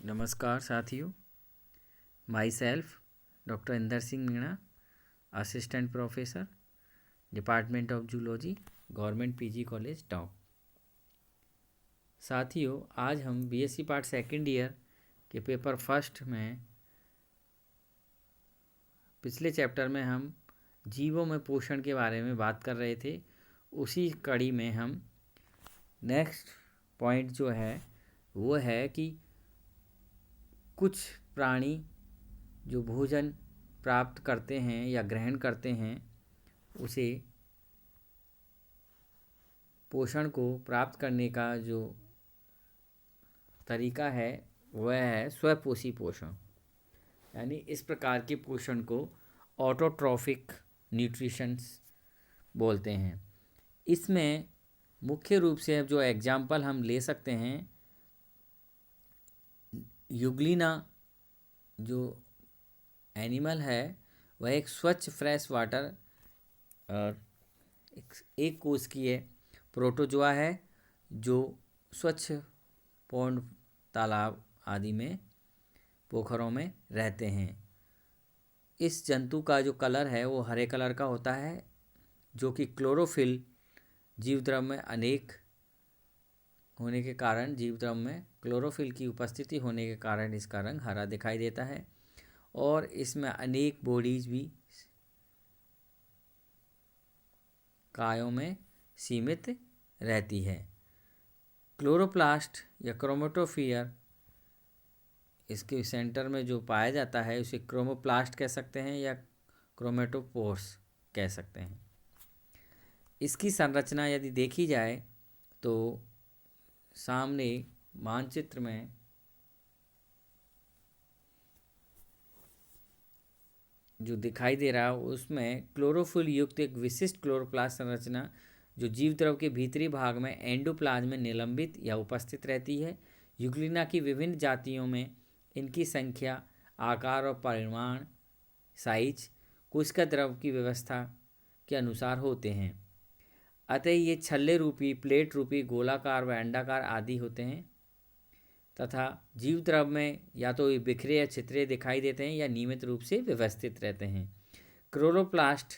नमस्कार साथियों, my self doctor Inder Singh Meena, assistant professor, department of zoology, government PG college top. साथियों, आज हम बीएससी पार्ट सेकेंड ईयर के पेपर फर्स्ट में पिछले चैप्टर में हम जीवों में पोषण के बारे में बात कर रहे थे। उसी कड़ी में हम नेक्स्ट पॉइंट जो है वो है कि कुछ प्राणी जो भोजन प्राप्त करते हैं या ग्रहण करते हैं उसे पोषण को प्राप्त करने का जो तरीका है वह है स्वपोषी पोषण। यानी इस प्रकार के पोषण को ऑटोट्रॉफिक न्यूट्रिशंस बोलते हैं। इसमें मुख्य रूप से जो एग्जाम्पल हम ले सकते हैं, यूग्लिना जो एनिमल है वह एक स्वच्छ फ्रेश वाटर और एक कोशिकीय प्रोटोजोआ है जो स्वच्छ पौंड, तालाब आदि में, पोखरों में रहते हैं। इस जंतु का जो कलर है वो हरे कलर का होता है, जो कि क्लोरोफिल जीवद्रव्य में अनेक होने के कारण, जीवद्रव्य में क्लोरोफिल की उपस्थिति होने के कारण इसका रंग हरा दिखाई देता है। और इसमें अनेक बॉडीज भी कायों में सीमित रहती है। क्लोरोप्लास्ट या क्रोमेटोफियर इसके सेंटर में जो पाया जाता है उसे क्रोमोप्लास्ट कह सकते हैं या क्रोमेटोपोर्स कह सकते हैं। इसकी संरचना यदि देखी जाए तो सामने मानचित्र में जो दिखाई दे रहा है उसमें क्लोरोफिल युक्त एक विशिष्ट क्लोरोप्लास्ट संरचना जो जीवद्रव्य के भीतरी भाग में एंडोप्लाज्म में निलंबित या उपस्थित रहती है। यूग्लिना की विभिन्न जातियों में इनकी संख्या, आकार और परिमाण, साइज कोशिका द्रव्य की व्यवस्था के अनुसार होते हैं। अतः ये छल्ले रूपी, प्लेट रूपी, गोलाकार व अंडाकार आदि होते हैं तथा जीव द्रव्य में या तो ये बिखरे या छितरे दिखाई देते हैं या नियमित रूप से व्यवस्थित रहते हैं। क्लोरोप्लास्ट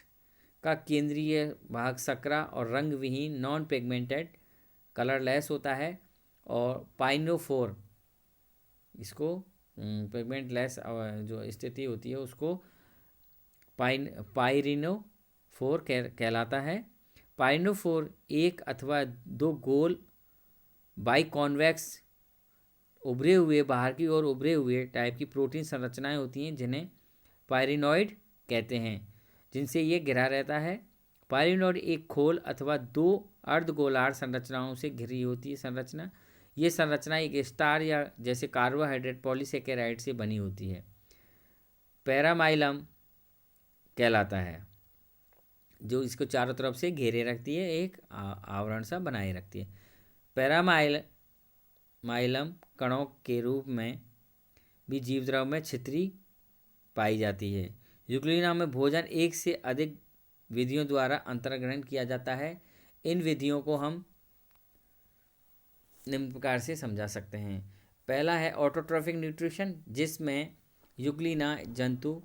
का केंद्रीय भाग सकरा और रंग विहीन नॉन पिगमेंटेड कलरलेस होता है और पाइनोफोर, इसको पिगमेंटलेस जो स्थिति होती है उसको पाइरिनोफोर कहलाता है। पाइरिनोफोर एक अथवा दो गोल बाइकॉन्वेक्स उभरे हुए, बाहर की ओर उभरे हुए टाइप की प्रोटीन संरचनाएं होती हैं जिन्हें पायरिनॉइड कहते हैं, जिनसे ये घिरा रहता है। पायरिनॉइड एक खोल अथवा दो अर्धगोलार्ध संरचनाओं से घिरी होती है संरचना। ये संरचना एक स्टार या जैसे कार्बोहाइड्रेट पॉलीसेकेराइड से बनी होती है। पैरामाइलम कहलाता है जो इसको चारों तरफ से घेरे रखती है, एक आवरण सा बनाए रखती है। पैरामाइलम कणों के रूप में भी जीवद्रव्य में छितरी पाई जाती है। यूग्लिना में भोजन एक से अधिक विधियों द्वारा अंतर्ग्रहण किया जाता है। इन विधियों को हम निम्न प्रकार से समझा सकते हैं। पहला है ऑटोट्रॉफिक न्यूट्रिशन, जिसमें यूग्लिना जंतु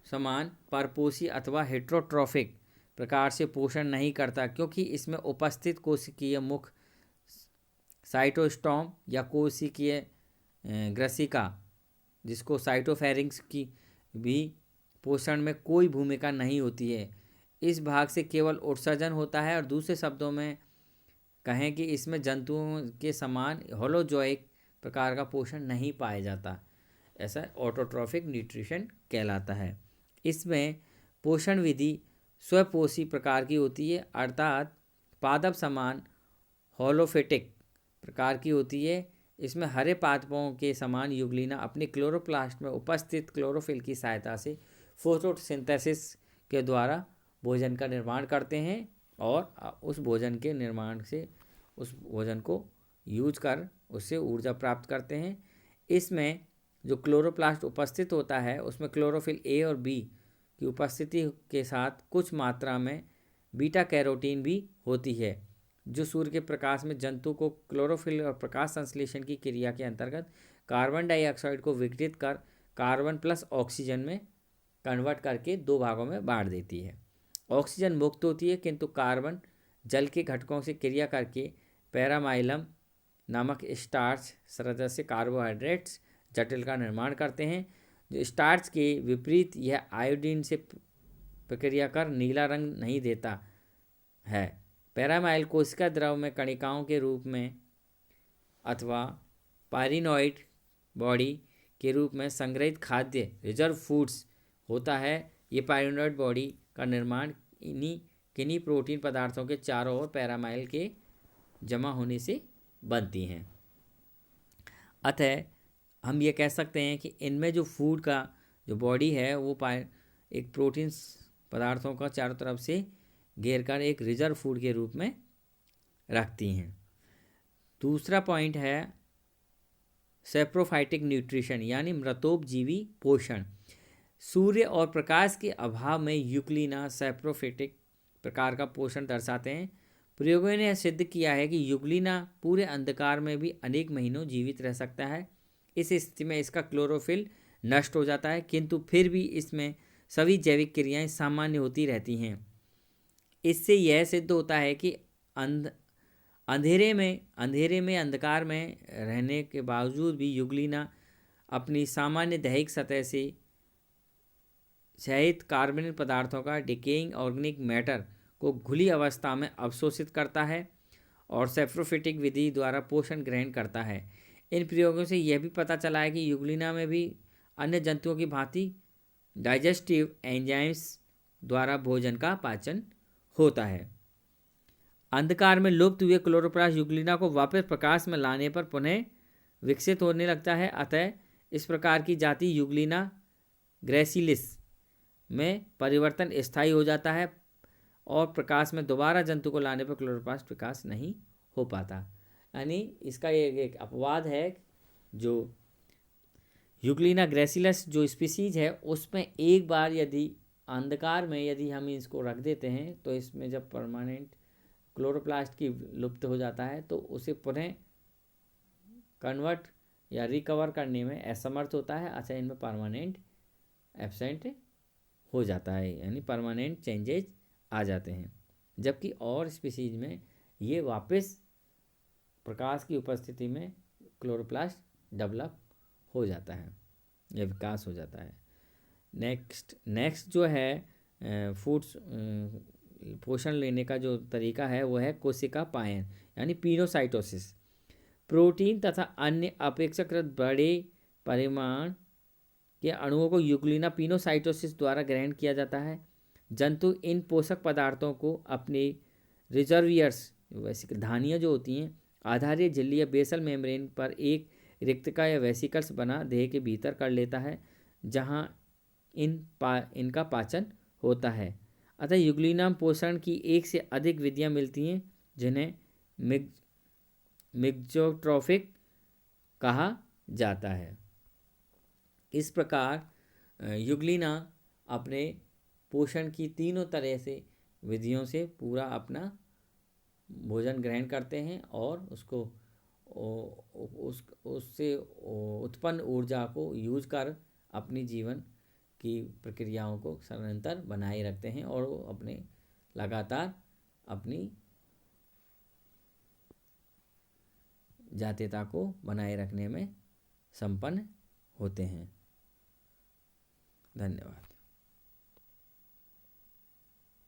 समान परपोषी अथवा हेट्रोट्रॉफिक प्रकार से पोषण नहीं करता, क्योंकि इसमें उपस्थित कोशिकीय मुख, साइटोस्टॉम या कोशिकीय ग्रसिका, जिसको साइटोफेरिंक्स की भी पोषण में कोई भूमिका नहीं होती है। इस भाग से केवल उत्सर्जन होता है और दूसरे शब्दों में कहें कि इसमें जंतुओं के समान होलोजोइक प्रकार का पोषण नहीं पाया जाता। ऐसा ऑटोट्रॉफिक न्यूट्रिशन कहलाता है। इसमें पोषण विधि स्वपोषी प्रकार की होती है, अर्थात पादप समान होलोफिटिक प्रकार की होती है। इसमें हरे पादपों के समान यूग्लिना अपने क्लोरोप्लास्ट में उपस्थित क्लोरोफिल की सहायता से फोटोसिंथेसिस के द्वारा भोजन का निर्माण करते हैं और उस भोजन के निर्माण से उस भोजन को यूज कर उससे ऊर्जा प्राप्त करते हैं। इसमें जो क्लोरोप्लास्ट उपस्थित होता है उसमें क्लोरोफिल ए और बी की उपस्थिति के साथ कुछ मात्रा में बीटा कैरोटीन भी होती है, जो सूर्य के प्रकाश में जंतु को क्लोरोफिल और प्रकाश संश्लेषण की क्रिया के अंतर्गत कार्बन डाइऑक्साइड को विघटित कर कार्बन प्लस ऑक्सीजन में कन्वर्ट करके दो भागों में बांट देती है। ऑक्सीजन मुक्त होती है, किंतु कार्बन जल के घटकों से क्रिया करके पैरामाइलम नामक स्टार्च सदस्य कार्बोहाइड्रेट्स जटिल का निर्माण करते हैं। जो स्टार्च के विपरीत यह आयोडीन से प्रक्रिया कर नीला रंग नहीं देता है। पैरामाइल कोशिका द्रव में कणिकाओं के रूप में अथवा पायरिनॉइड बॉडी के रूप में संग्रहित खाद्य रिजर्व फूड्स होता है। ये पायरिनॉइड बॉडी का निर्माण किन्हीं प्रोटीन पदार्थों के चारों ओर पैरामाइल के जमा होने से बनती हैं। अतः हम ये कह सकते हैं कि इनमें जो फूड का जो बॉडी है वो एक प्रोटीन पदार्थों का चारों तरफ से घेर कर एक रिजर्व फूड के रूप में रखती हैं। दूसरा पॉइंट है सैप्रोफाइटिक न्यूट्रिशन यानी मृतोपजीवी पोषण। सूर्य और प्रकाश के अभाव में यूग्लिना सैप्रोफाइटिक प्रकार का पोषण दर्शाते हैं। प्रयोगों ने सिद्ध किया है कि यूग्लिना पूरे अंधकार में भी अनेक महीनों जीवित रह सकता है। इस स्थिति में इसका क्लोरोफिल नष्ट हो जाता है, किंतु फिर भी इसमें सभी जैविक क्रियाएं सामान्य होती रहती हैं। इससे यह सिद्ध होता है कि अंधेरे में अंधकार में रहने के बावजूद भी यूग्लिना अपनी सामान्य दैहिक सतह से सहित कार्बनिक पदार्थों का डिकेइंग ऑर्गेनिक मैटर को घुली अवस्था में अवशोषित करता है और सैप्रोफिटिक विधि द्वारा पोषण ग्रहण करता है। इन प्रयोगों से यह भी पता चला है कि यूग्लिना में भी अन्य जंतुओं की भांति डाइजेस्टिव एंजाइम्स द्वारा भोजन का पाचन होता है। अंधकार में लुप्त हुए क्लोरोप्लास्ट यूग्लिना को वापस प्रकाश में लाने पर पुनः विकसित होने लगता है। अतः इस प्रकार की जाति यूग्लिना ग्रेसिलिस में परिवर्तन स्थायी हो जाता है और प्रकाश में दोबारा जंतु को लाने पर क्लोरोप्लास्ट विकास नहीं हो पाता। यानी इसका एक अपवाद है, जो यूग्लिना ग्रेसिलस जो स्पीसीज है उसमें एक बार यदि अंधकार में यदि हम इसको रख देते हैं तो इसमें जब परमानेंट क्लोरोप्लास्ट की लुप्त हो जाता है तो उसे पुनः कन्वर्ट या रिकवर करने में असमर्थ होता है। अच्छा, इनमें परमानेंट एब्सेंट हो जाता है, यानी परमानेंट चेंजेज आ जाते हैं। जबकि और स्पीसीज में ये वापस प्रकाश की उपस्थिति में क्लोरोप्लास्ट डेवलप हो जाता है या विकास हो जाता है। नेक्स्ट जो है फूड्स पोषण लेने का जो तरीका है वो है कोशिका पायन यानी पिनोसाइटोसिस। प्रोटीन तथा अन्य अपेक्षाकृत बड़े परिमाण के अणुओं को यूग्लिना पिनोसाइटोसिस द्वारा ग्रहण किया जाता है। जंतु इन पोषक पदार्थों को अपने रिजर्वियर्स वैसे धानियाँ जो होती हैं आधारीय झिल्ली या बेसल मेम्ब्रेन पर एक रिक्तका या वेसिकल्स बना देह के भीतर कर लेता है, जहां इनका पाचन होता है। अतः यूग्लिना पोषण की एक से अधिक विधियां मिलती हैं जिन्हें मिक्सोट्रॉफिक कहा जाता है। इस प्रकार यूग्लिना अपने पोषण की तीनों तरह से विधियों से पूरा अपना भोजन ग्रहण करते हैं और उसको उससे उत्पन्न ऊर्जा को यूज कर अपनी जीवन की प्रक्रियाओं को निरंतर बनाए रखते हैं और वो अपने लगातार अपनी जातीयता को बनाए रखने में संपन्न होते हैं। धन्यवाद।